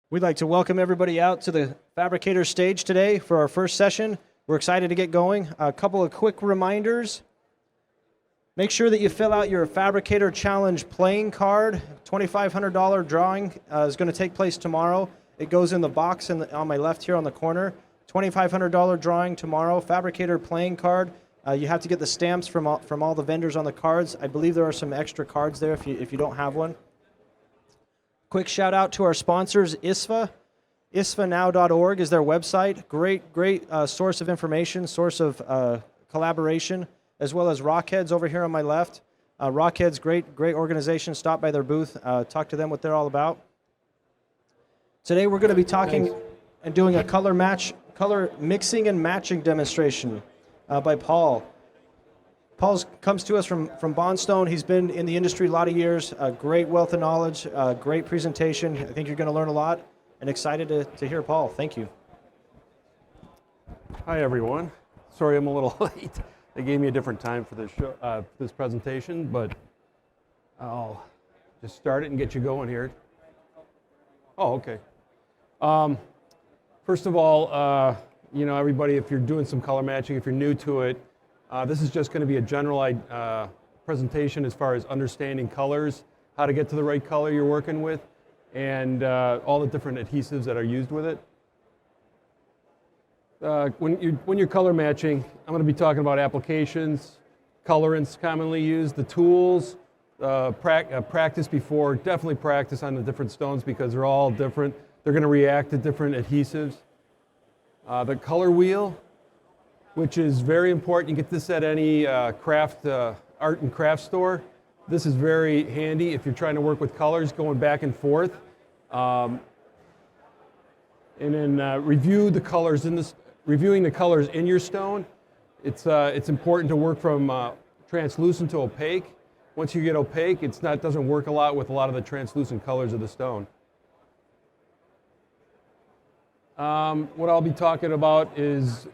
We'd like to welcome everybody out to the Fabricator stage today for our first session. We're excited to get going. A couple of quick reminders. Make sure that you fill out your Fabricator Challenge playing card. $2,500 drawing is going to take place tomorrow. It goes in the box on my left here on the corner. $2,500 drawing tomorrow. Fabricator playing card. You have to get the stamps from all the vendors on the cards. I believe there are some extra cards there if you don't have one. Quick shout out to our sponsors, ISFA. ISFAnow.org is their website. Great source of information, source of collaboration, as well as Rockheads over here on my left. Rockheads, great organization. Stop by their booth, talk to them what they're all about. Today we're going to be talking and doing a color mixing and matching demonstration by Paul. Paul comes to us from Bondstone. He's been in the industry a lot of years, a great wealth of knowledge, great presentation. I think you're going to learn a lot, and excited to hear Paul. Thank you. Hi, everyone. Sorry I'm a little late. They gave me a different time for this show, this presentation, but I'll just start it and get you going here. Oh, okay. First of all, everybody, if you're doing some color matching, if you're new to it, this is just going to be a general presentation as far as understanding colors, how to get to the right color you're working with, and all the different adhesives that are used with it. When you're color matching, I'm going to be talking about applications, colorants commonly used, the tools, practice before, definitely practice on the different stones because they're all different. They're going to react to different adhesives. The color wheel, which is very important. You get this at any art and craft store. This is very handy if you're trying to work with colors going back and forth. And then reviewing the colors in your stone. It's important to work from translucent to opaque. Once you get opaque, it doesn't work a lot with a lot of the translucent colors of the stone. What I'll be talking about is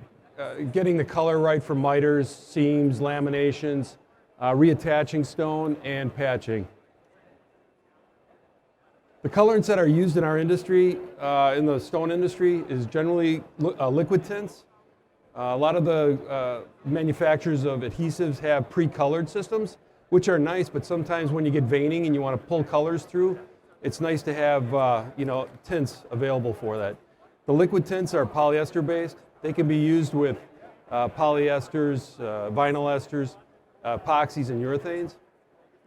getting the color right for miters, seams, laminations, reattaching stone, and patching. The colorants that are used in our industry, in the stone industry, is generally liquid tints. A lot of the manufacturers of adhesives have pre-colored systems, which are nice, but sometimes when you get veining and you want to pull colors through, it's nice to have tints available for that. The liquid tints are polyester-based. They can be used with polyesters, vinyl esters, epoxies, and urethanes.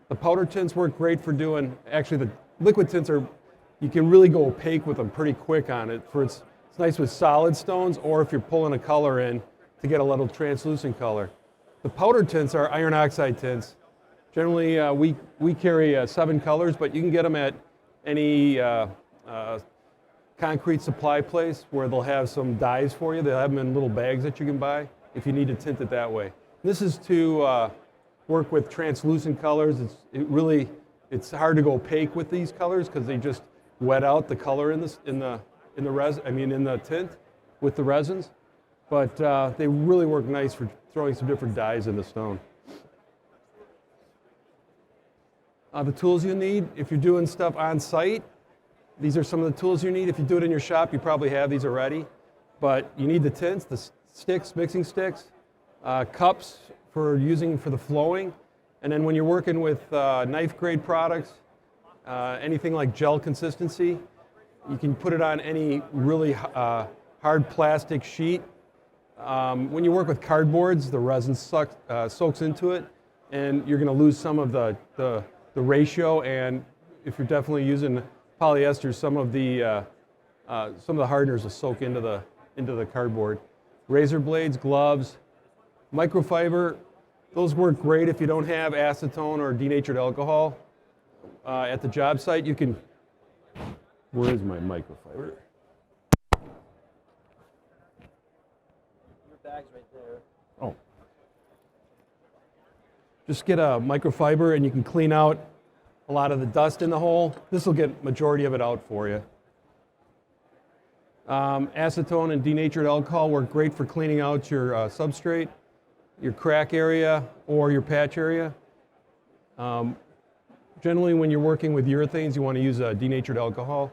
The powder tints work great for doing, actually the liquid tints you can really go opaque with them pretty quick on it. It's nice with solid stones or if you're pulling a color in to get a little translucent color. The powder tints are iron oxide tints. Generally, we carry 7 colors, but you can get them at any concrete supply place where they'll have some dyes for you. They'll have them in little bags that you can buy if you need to tint it that way. This is to work with translucent colors. It's hard to go opaque with these colors because they just wet out the color in the tint with the resins. But they really work nice for throwing some different dyes in the stone. The tools you need if you're doing stuff on site. These are some of the tools you need. If you do it in your shop, you probably have these already. But you need the tints, the sticks, mixing sticks, cups for the flowing. And then when you're working with knife grade products, anything like gel consistency, you can put it on any really hard plastic sheet. When you work with cardboards, the resin soaks into it, and you're going to lose some of the ratio. And if you're definitely using polyester, some of the hardeners will soak into the cardboard. Razor blades, gloves, microfiber. Those work great if you don't have acetone or denatured alcohol at the job site. You can. Where is my microfiber? Your bag's right there. Oh. Just get a microfiber and you can clean out a lot of the dust in the hole. This will get majority of it out for you. Acetone and denatured alcohol work great for cleaning out your substrate, your crack area, or your patch area. Generally, when you're working with urethanes, you want to use denatured alcohol.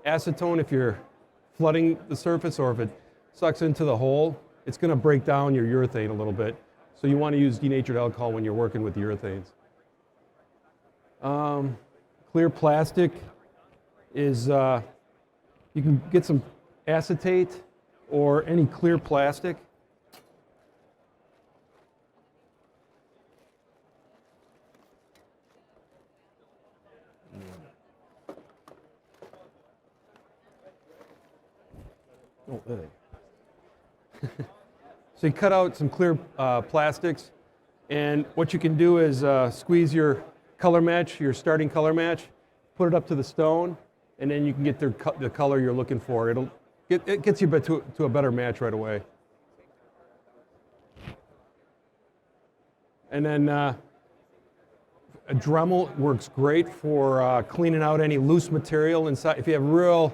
Acetone, if you're flooding the surface or if it sucks into the hole, it's going to break down your urethane a little bit. So you want to use denatured alcohol when you're working with urethanes. Clear plastic is, you can get some acetate or any clear plastic. Oh, really? So you cut out some clear plastics, and what you can do is squeeze your color match, your starting color match, put it up to the stone, and then you can get the color you're looking for. It gets you to a better match right away. And then a Dremel works great for cleaning out any loose material inside. If you have real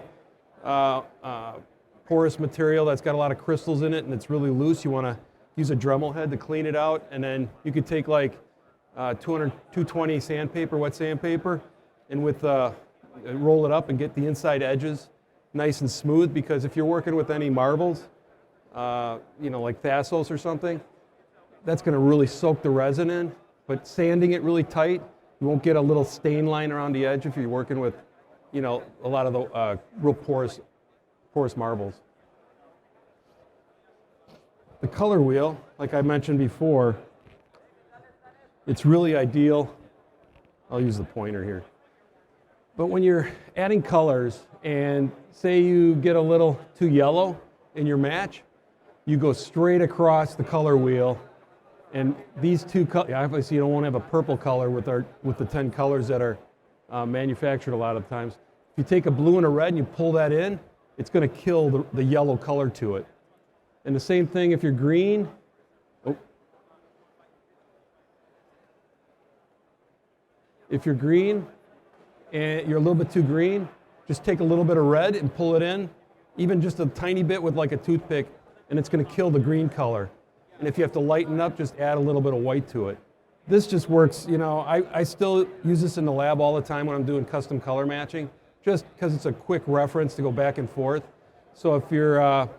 porous material that's got a lot of crystals in it and it's really loose, you want to use a Dremel head to clean it out. And then you could take like 220 sandpaper, wet sandpaper, and roll it up and get the inside edges nice and smooth, because if you're working with any marbles, like Thassos or something, that's going to really soak the resin in. But sanding it really tight, you won't get a little stain line around the edge if you're working with, a lot of the real porous marbles. The color wheel, like I mentioned before, it's really ideal. I'll use the pointer here. But when you're adding colors and say you get a little too yellow in your match, you go straight across the color wheel. And these two colors, obviously you don't want to have a purple color with the 10 colors that are manufactured a lot of times. If you take a blue and a red and you pull that in, it's going to kill the yellow color to it. And the same thing if you're green. If you're green and you're a little bit too green, just take a little bit of red and pull it in, even just a tiny bit with like a toothpick, and it's going to kill the green color. And if you have to lighten up, just add a little bit of white to it. This just works, I still use this in the lab all the time when I'm doing custom color matching, just because it's a quick reference to go back and forth. So if you're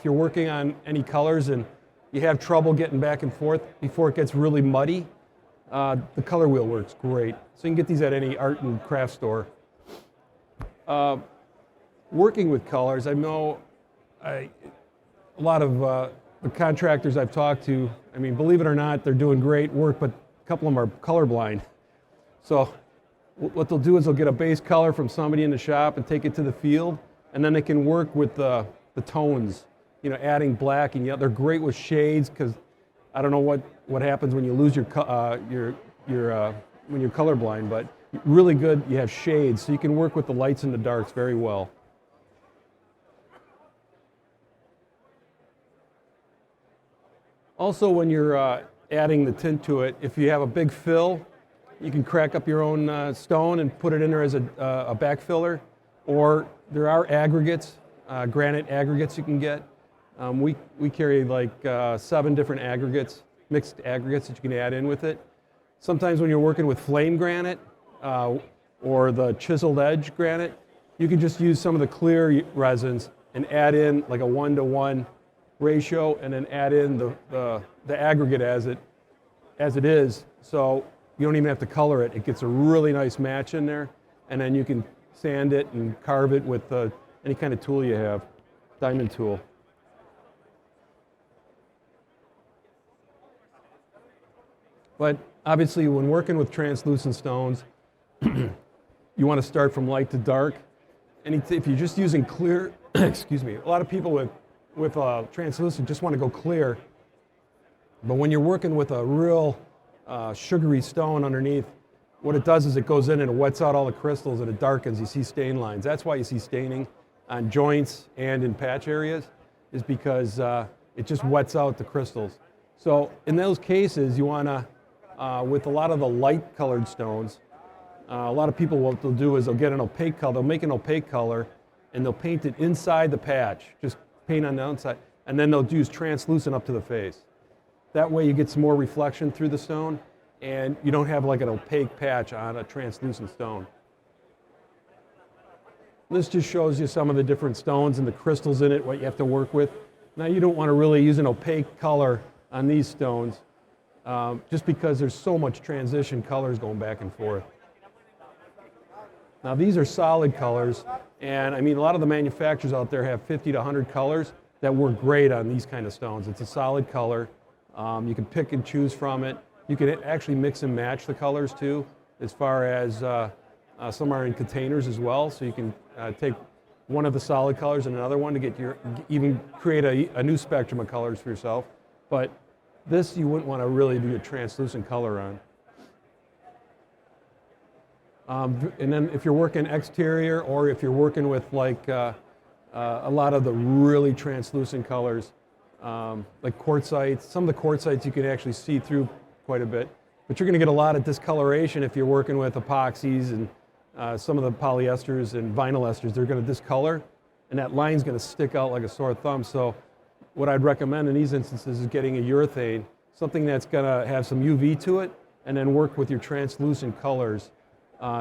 working on any colors and you have trouble getting back and forth before it gets really muddy, the color wheel works great. So you can get these at any art and craft store. Working with colors, I know a lot of the contractors I've talked to, believe it or not, they're doing great work, but a couple of them are colorblind. So what they'll do is they'll get a base color from somebody in the shop and take it to the field, and then they can work with the tones, adding black and yellow. They're great with shades, because I don't know what happens when you lose when you're colorblind, but really good. You have shades, so you can work with the lights and the darks very well. Also, when you're adding the tint to it, if you have a big fill, you can crack up your own stone and put it in there as a back filler, or there are aggregates, granite aggregates you can get. We carry like 7 different aggregates, mixed aggregates that you can add in with it. Sometimes when you're working with flame granite or the chiseled edge granite, you can just use some of the clear resins and add in like a 1-to-1 ratio, and then add in the aggregate as it is. So you don't even have to color it. It gets a really nice match in there, and then you can sand it and carve it with any kind of tool you have, diamond tool. But obviously, when working with translucent stones, you want to start from light to dark. And if you're just using clear, excuse me, a lot of people with translucent just want to go clear. But when you're working with a real sugary stone underneath, what it does is it goes in and it wets out all the crystals and it darkens. You see stain lines. That's why you see staining on joints and in patch areas, is because it just wets out the crystals. So in those cases, you want to, with a lot of the light colored stones, a lot of people, what they'll do is they'll get an opaque color, they'll make an opaque color, and they'll paint it inside the patch, just paint on the outside, and then they'll use translucent up to the face. That way you get some more reflection through the stone, and you don't have like an opaque patch on a translucent stone. This just shows you some of the different stones and the crystals in it, what you have to work with. Now you don't want to really use an opaque color on these stones, just because there's so much transition colors going back and forth. Now these are solid colors, and I mean a lot of the manufacturers out there have 50 to 100 colors that work great on these kind of stones. It's a solid color. You can pick and choose from it. You can actually mix and match the colors too, as far as some are in containers as well, so you can take one of the solid colors and another one to get even create a new spectrum of colors for yourself. But this you wouldn't want to really do a translucent color on. And then if you're working exterior, or if you're working with like a lot of the really translucent colors, like quartzites, some of the quartzites you can actually see through quite a bit. But you're going to get a lot of discoloration if you're working with epoxies and some of the polyesters and vinyl esters. They're going to discolor, and that line's going to stick out like a sore thumb. So what I'd recommend in these instances is getting a urethane, something that's going to have some UV to it, and then work with your translucent colors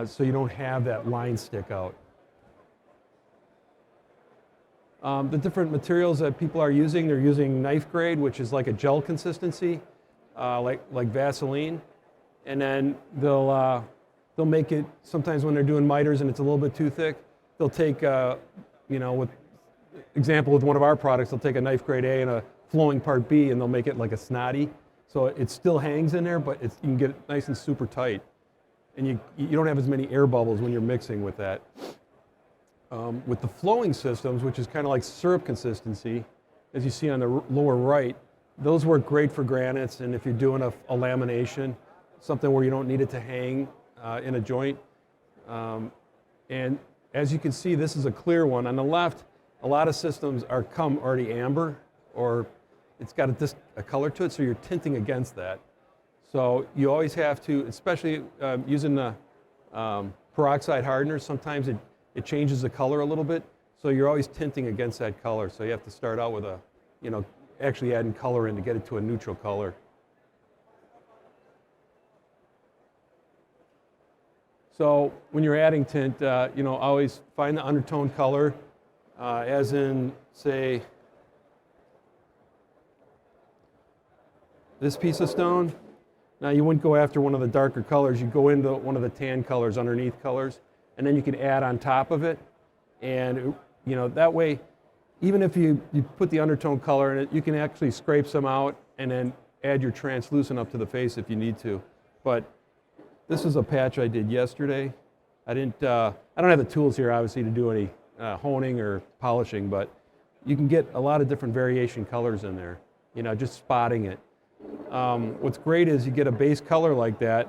so you don't have that line stick out. The different materials that people are using, they're using knife grade, which is like a gel consistency, like Vaseline, and then they'll make it, sometimes when they're doing miters and it's a little bit too thick, they'll take, with example with one of our products, they'll take a knife grade A and a flowing part B, and they'll make it like a snotty, so it still hangs in there, but you can get it nice and super tight, and you don't have as many air bubbles when you're mixing with that. With the flowing systems, which is kind of like syrup consistency, as you see on the lower right, those work great for granites, and if you're doing a lamination, something where you don't need it to hang in a joint. And as you can see, this is a clear one. On the left, a lot of systems come already amber, or it's got a color to it, so you're tinting against that. So you always have to, especially using the peroxide hardeners, sometimes it changes the color a little bit, so you're always tinting against that color. So you have to start out with actually adding color in to get it to a neutral color. So when you're adding tint, always find the undertone color, as in, say, this piece of stone. Now you wouldn't go after one of the darker colors, you go into one of the tan colors, underneath colors, and then you can add on top of it. And that way, even if you put the undertone color in it, you can actually scrape some out and then add your translucent up to the face if you need to. But this is a patch I did yesterday. I don't have the tools here, obviously, to do any honing or polishing, but you can get a lot of different variation colors in there, just spotting it. What's great is you get a base color like that,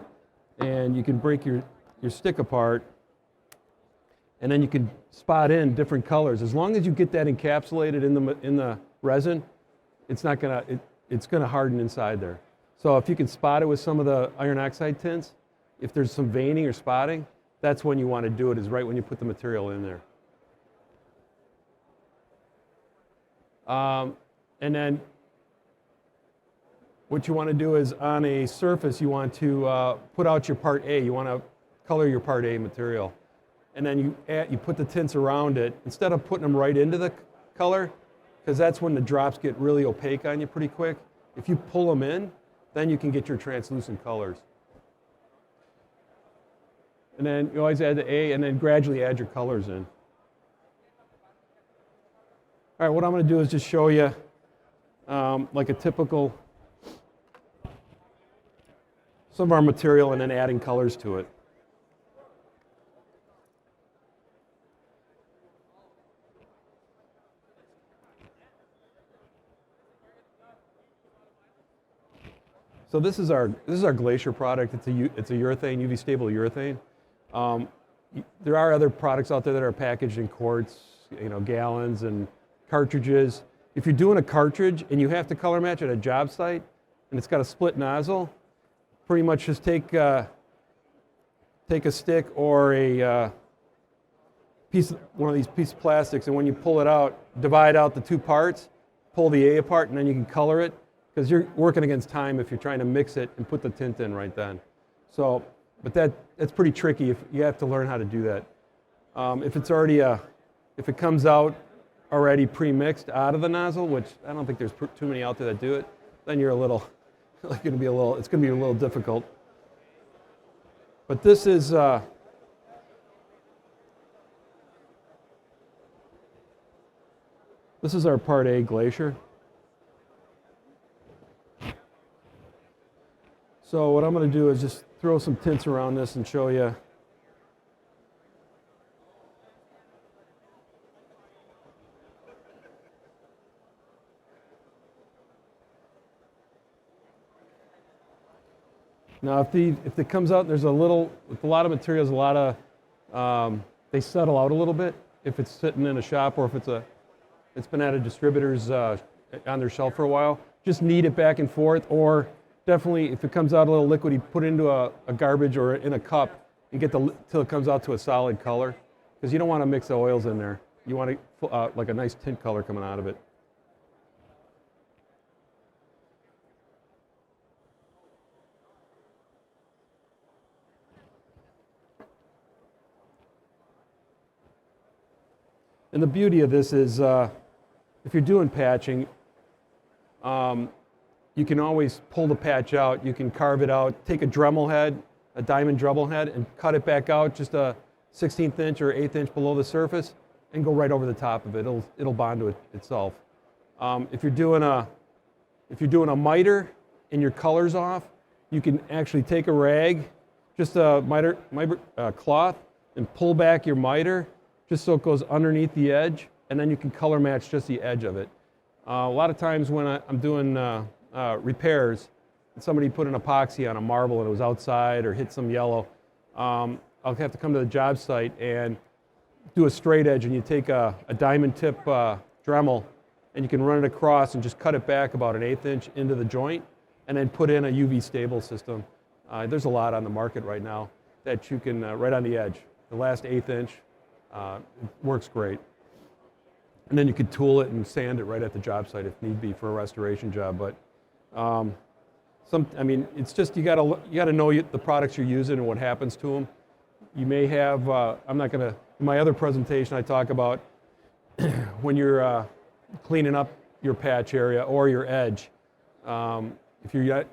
and you can break your stick apart, and then you can spot in different colors. As long as you get that encapsulated in the resin, it's gonna harden inside there. So if you can spot it with some of the iron oxide tints, if there's some veining or spotting, that's when you want to do it, is right when you put the material in there. And then what you want to do is, on a surface, you want to put out your part A. You want to color your part A material. And then you put the tints around it, instead of putting them right into the color, because that's when the drops get really opaque on you pretty quick. If you pull them in, then you can get your translucent colors. And then you always add the A, and then gradually add your colors in. All right, what I'm going to do is just show you like a typical, some of our material, and then adding colors to it. So this is our Glacier product. It's a urethane, UV stable urethane. There are other products out there that are packaged in quarts, gallons and cartridges. If you're doing a cartridge and you have to color match at a job site and it's got a split nozzle, pretty much just take a stick or one of these pieces of plastics, and when you pull it out, divide out the two parts, pull the A apart, and then you can color it, because you're working against time if you're trying to mix it and put the tint in right then. So, but that's pretty tricky. If you have to learn how to do that. If it's already if it comes out already pre-mixed out of the nozzle, which I don't think there's too many out there that do it, then you're a little, it's going to be a little difficult. But this is our Part A glacier. So what I'm going to do is just throw some tints around this and show you. Now, if it comes out, there's a little, with a lot of materials, they settle out a little bit if it's sitting in a shop or if it's been at a distributor's on their shelf for a while. Just knead it back and forth, or definitely if it comes out a little liquidy, put it into a garbage or in a cup and get till it comes out to a solid color, because you don't want to mix the oils in there. You want like a nice tint color coming out of it. And the beauty of this is, if you're doing patching, you can always pull the patch out. You can carve it out, take a Dremel head, a diamond Dremel head, and cut it back out just a 16th inch or 1/8 inch below the surface, and go right over the top of it. It'll bond to it itself. If you're doing a miter and your color's off, you can actually take a rag, just a miter cloth, and pull back your miter just so it goes underneath the edge, and then you can color match just the edge of it. A lot of times when I'm doing repairs, and somebody put an epoxy on a marble and it was outside or hit some yellow, I'll have to come to the job site and do a straight edge, and you take a diamond tip Dremel and you can run it across and just cut it back about an 1/8 inch into the joint, and then put in a UV stable system. There's a lot on the market right now that you can, right on the edge, the last 1/8 inch, it works great. And then you could tool it and sand it right at the job site if need be for a restoration job. But it's just you gotta know the products you're using and what happens to them. You may have, in my other presentation I talk about when you're cleaning up your patch area or your edge. If you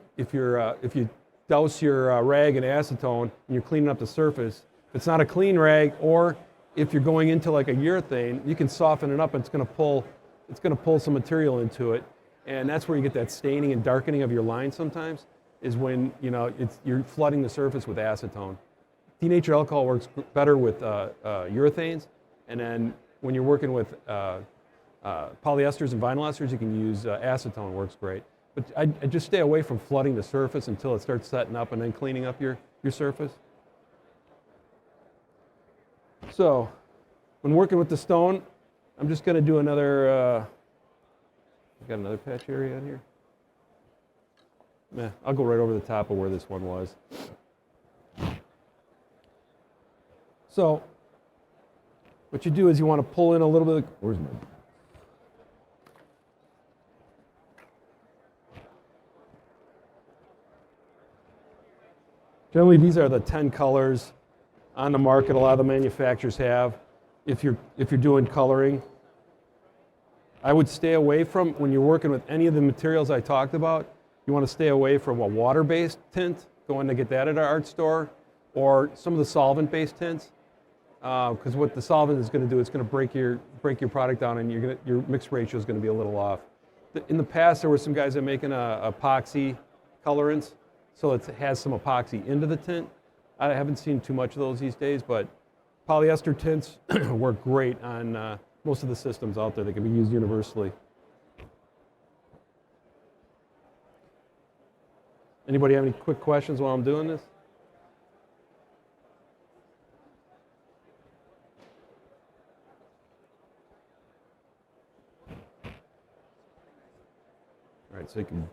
douse your rag in acetone and you're cleaning up the surface, if it's not a clean rag, or if you're going into like a urethane, you can soften it up, and it's going to pull some material into it, and that's where you get that staining and darkening of your line. Sometimes is when you're flooding the surface with acetone. Denatured alcohol works better with urethanes, and then when you're working with polyesters and vinyl esters, you can use acetone. Works great, but I just stay away from flooding the surface until it starts setting up and then cleaning up your surface. So, when working with the stone, I'm just going to do another, I've got another patch area on here. I'll go right over the top of where this one was. So, what you do is you want to pull in a little bit, where's my, generally these are the 10 colors on the market. A lot of the manufacturers have. If you're doing coloring, I would stay away from, when you're working with any of the materials I talked about, you want to stay away from a water-based tint, going to get that at our art store, or some of the solvent-based tints, because what the solvent is going to do, it's going to break your product down, and your mix ratio is going to be a little off. In the past, there were some guys that are making epoxy colorants, so it has some epoxy into the tint. I haven't seen too much of those these days, but polyester tints work great on most of the systems out there that can be used universally. Anybody have any quick questions while I'm doing this? All right, so you can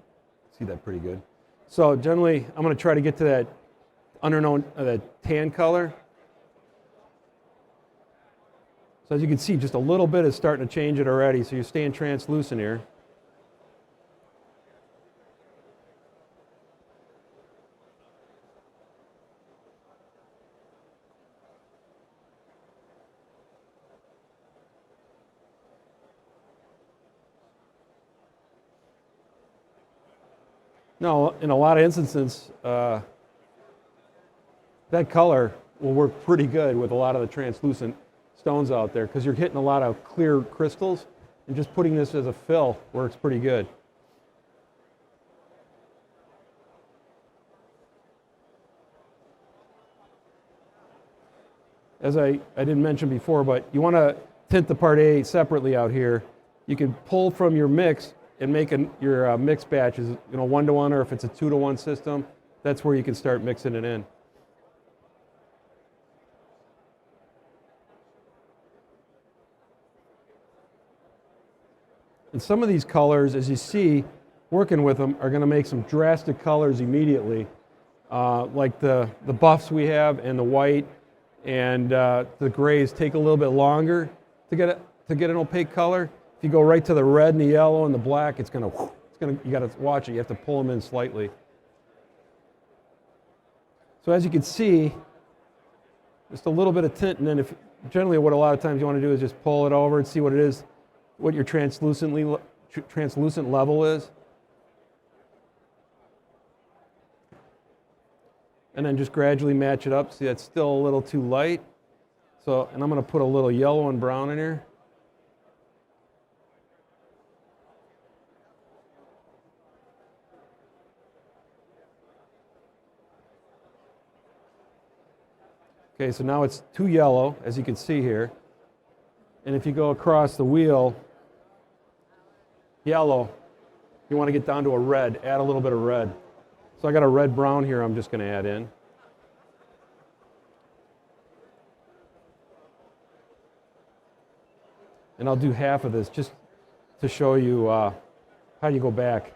see that pretty good. So generally, I'm going to try to get to that undertone, that tan color. So as you can see, just a little bit is starting to change it already, so you're staying translucent here. No, in a lot of instances, that color will work pretty good with a lot of the translucent stones out there because you're hitting a lot of clear crystals, and just putting this as a fill works pretty good. As I didn't mention before, but you want to tint the part A separately out here. You can pull from your mix and make your mix batches, 1-to-1, or if it's a 2-to-1 system, that's where you can start mixing it in. And some of these colors, as you see, working with them, are going to make some drastic colors immediately, like the buffs we have and the white and the grays take a little bit longer to get an opaque color. If you go right to the red and the yellow and the black, you got to watch it. You have to pull them in slightly. So as you can see, just a little bit of tint, and then generally what a lot of times you want to do is just pull it over and see what it is, what your translucent level is. And then just gradually match it up. See, that's still a little too light. So, and I'm going to put a little yellow and brown in here. Okay, so now it's too yellow, as you can see here. And if you go across the wheel, yellow, you want to get down to a red, add a little bit of red. So I got a red brown here I'm just going to add in. And I'll do half of this just to show you how you go back.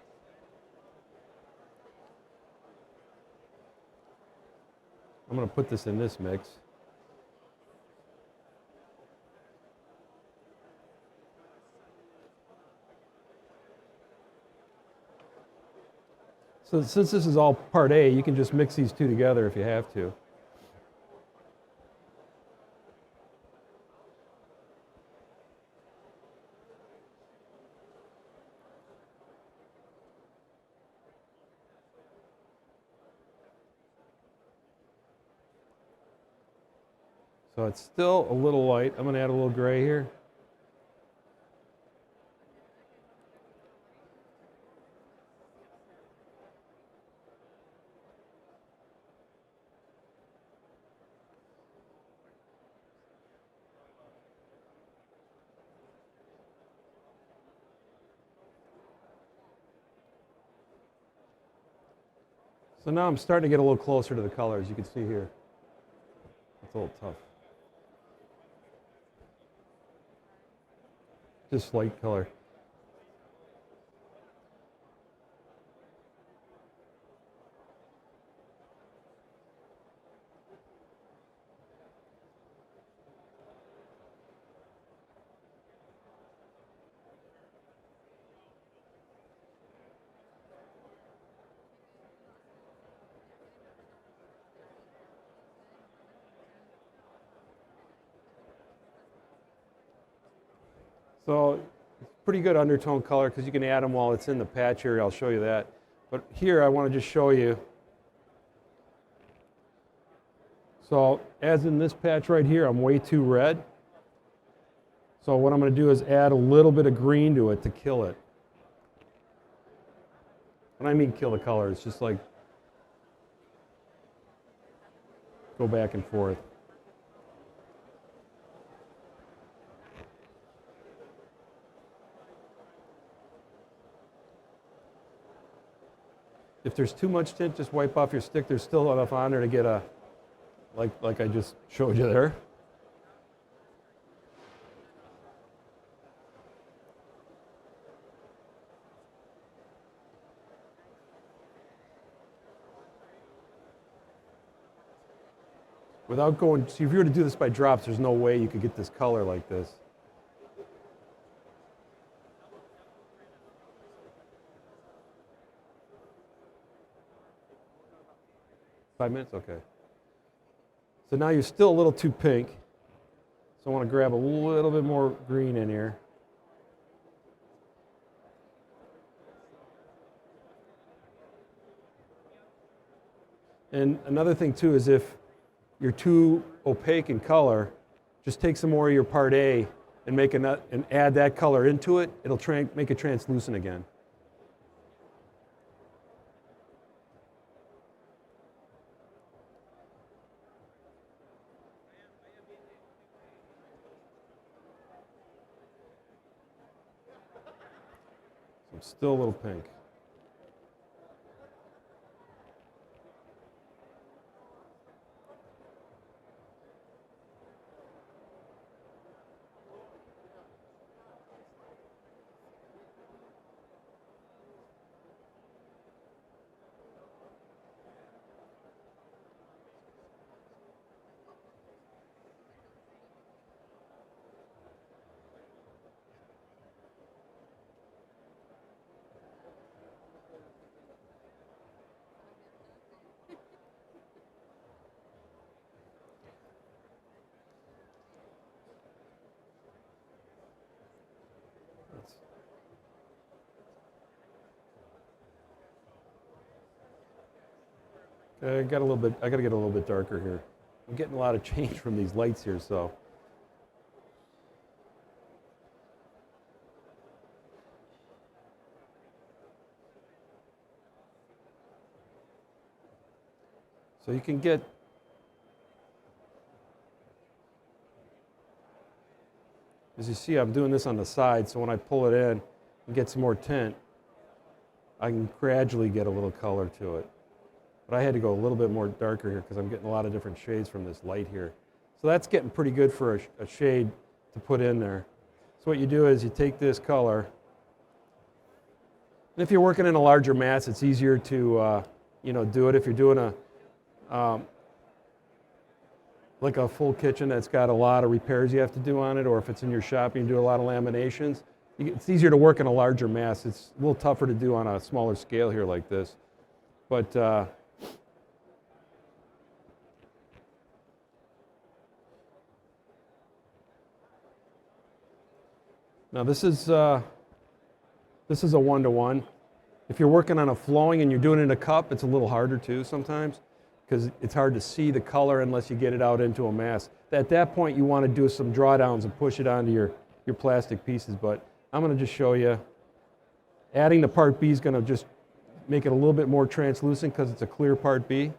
I'm going to put this in this mix. So since this is all part A, you can just mix these two together if you have to. So it's still a little light. I'm going to add a little gray here. So now I'm starting to get a little closer to the color, as you can see here. It's a little tough. Just light color. So pretty good undertone color because you can add them while it's in the patch area. I'll show you that. But here I want to just show you. So as in this patch right here, I'm way too red. So what I'm going to do is add a little bit of green to it to kill it. When I mean kill the color, it's just like go back and forth. If there's too much tint, just wipe off your stick. There's still enough on there to get a, like I just showed you there. Without going, see, if you were to do this by drops, there's no way you could get this color like this. Five minutes? Okay. So now you're still a little too pink. So I want to grab a little bit more green in here. And another thing too is if you're too opaque in color, just take some more of your Part A and and add that color into it. It'll make it translucent again. So I'm still a little pink. I got to get a little bit darker here. I'm getting a lot of change from these lights here, so. So you can get, as you see, I'm doing this on the side, so when I pull it in and get some more tint, I can gradually get a little color to it. But I had to go a little bit more darker here because I'm getting a lot of different shades from this light here. So that's getting pretty good for a shade to put in there. So what you do is you take this color, and if you're working in a larger mass, it's easier to do it. If you're doing like a full kitchen that's got a lot of repairs you have to do on it, or if it's in your shop and you do a lot of laminations, it's easier to work in a larger mass. It's a little tougher to do on a smaller scale here like this. But now this is a 1-to-1. If you're working on a flowing and you're doing it in a cup, it's a little harder too sometimes because it's hard to see the color unless you get it out into a mass. At that point, you want to do some drawdowns and push it onto your plastic pieces. But I'm going to just show you. Adding the Part B is going to just make it a little bit more translucent because it's a clear Part B.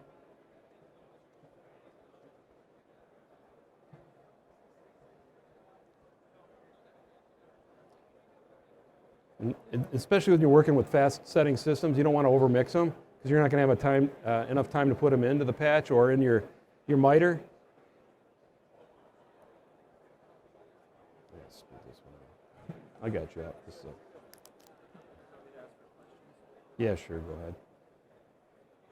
And especially when you're working with fast setting systems, you don't want to overmix them because you're not going to have enough time to put them into the patch or in your miter. I got you out. Yeah, sure, go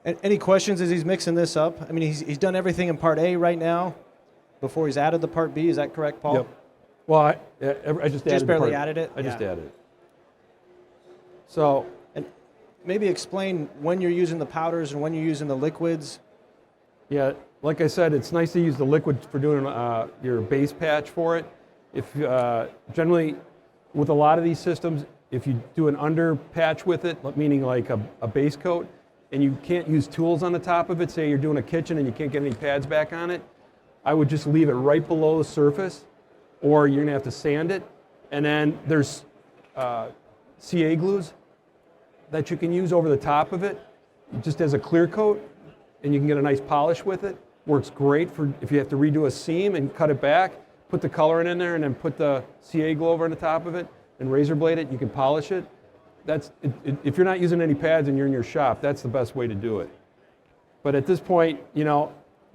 ahead. Any questions as he's mixing this up? I mean, he's done everything in Part A right now before he's added the Part B. Is that correct, Paul? Yep. Well, I just barely added it? I just added it. So, and maybe explain when you're using the powders and when you're using the liquids. Yeah, like I said, it's nice to use the liquid for doing your base patch for it. If generally, with a lot of these systems, if you do an under patch with it, meaning like a base coat, and you can't use tools on the top of it, say you're doing a kitchen and you can't get any pads back on it, I would just leave it right below the surface, or you're gonna have to sand it. And then there's CA glues that you can use over the top of it, just as a clear coat, and you can get a nice polish with it. Works great for if you have to redo a seam and cut it back, put the coloring in there and then put the CA glue over on the top of it and razor blade it, you can polish it. If you're not using any pads and you're in your shop, that's the best way to do it. But at this point, you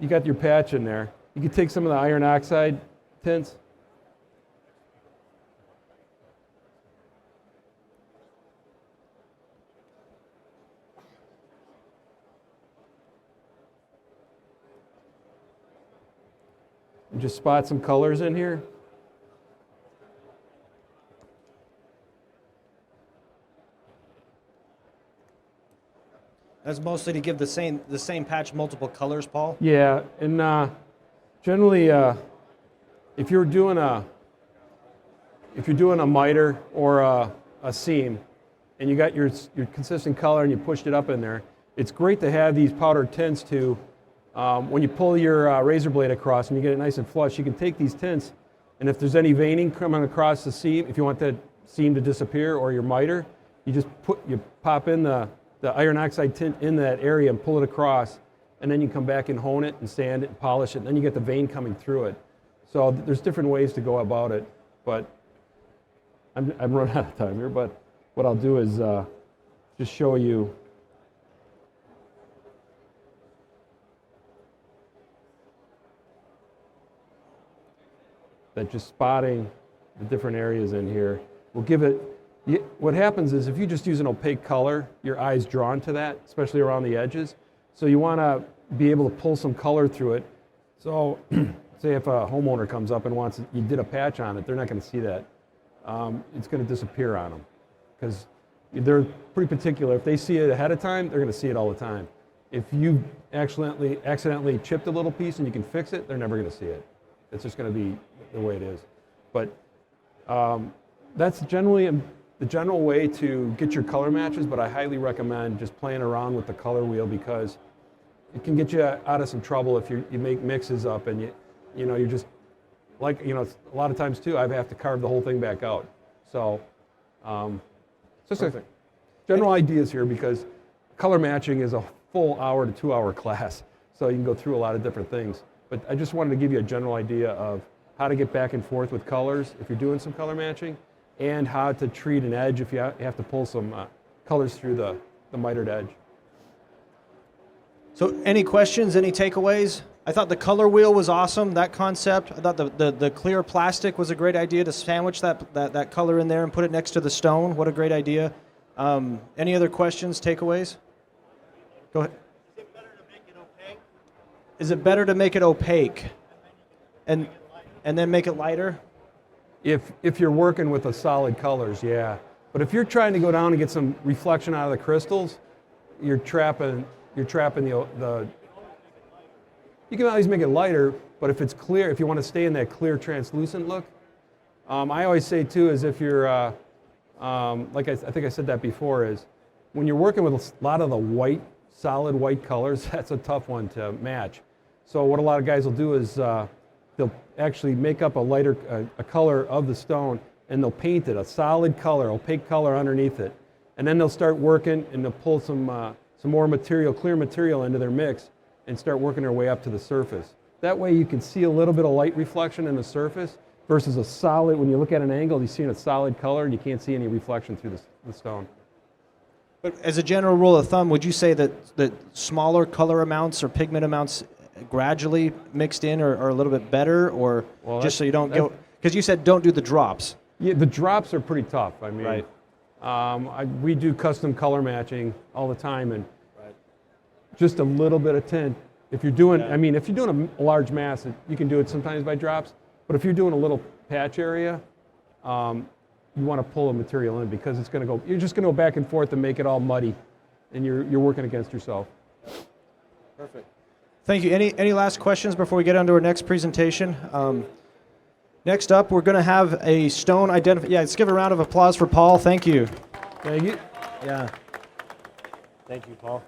got your patch in there. You can take some of the iron oxide tints. And just spot some colors in here. That's mostly to give the same patch multiple colors, Paul? Yeah, and generally, if you're doing a miter or a seam, and you got your consistent color and you pushed it up in there, it's great to have these powdered tints to, when you pull your razor blade across and you get it nice and flush, you can take these tints, and if there's any veining coming across the seam, if you want that seam to disappear or your miter, you pop in the iron oxide tint in that area and pull it across, and then you come back and hone it and sand it and polish it, and then you get the vein coming through it. So there's different ways to go about it, but I'm running out of time here, but what I'll do is just show you. That just spotting the different areas in here will give it, what happens is if you just use an opaque color, your eye's drawn to that, especially around the edges. So you want to be able to pull some color through it. So say if a homeowner comes up and you did a patch on it, they're not going to see that. It's going to disappear on them because they're pretty particular. If they see it ahead of time, they're going to see it all the time. If you accidentally chipped a little piece and you can fix it, they're never going to see it. It's just going to be the way it is. But that's generally the general way to get your color matches, but I highly recommend just playing around with the color wheel because it can get you out of some trouble if you make mixes up and you're just like, a lot of times too, I have to carve the whole thing back out. So just a general ideas here because color matching is a full hour to 2 hour class. So you can go through a lot of different things. But I just wanted to give you a general idea of how to get back and forth with colors if you're doing some color matching, and how to treat an edge if you have to pull some colors through the mitered edge. So any questions, any takeaways? I thought the color wheel was awesome, that concept. I thought the clear plastic was a great idea to sandwich that color in there and put it next to the stone. What a great idea. Any other questions, takeaways? Go ahead. Is it better to make it opaque and then make it lighter? If you're working with the solid colors, yeah. But if you're trying to go down and get some reflection out of the crystals, you're trapping the. You can always make it lighter, but if it's clear, if you want to stay in that clear, translucent look, I always say too is if you're, like I think I said that before, is when you're working with a lot of the white, solid white colors, that's a tough one to match. So what a lot of guys will do is they'll actually make up a lighter a color of the stone, and they'll paint it a solid color, opaque color underneath it, and then they'll start working and they'll pull some more material, clear material into their mix, and start working their way up to the surface. That way you can see a little bit of light reflection in the surface versus a solid. When you look at an angle, you see a solid color and you can't see any reflection through the stone. But as a general rule of thumb, would you say that smaller color amounts or pigment amounts gradually mixed in are a little bit better, or just so you don't go, because you said don't do the drops. Yeah, the drops are pretty tough. I mean, right. We do custom color matching all the time, and just a little bit of tint. If you're doing, I mean, if you're doing a large mass, you can do it sometimes by drops, but if you're doing a little patch area, you want to pull the material in because it's going to go, you're just going to go back and forth and make it all muddy, and you're working against yourself. Perfect. Thank you. Any last questions before we get on to our next presentation? Next up, we're going to have a stone identification. Yeah, let's give a round of applause for Paul. Thank you. Thank you. Yeah. Thank you, Paul.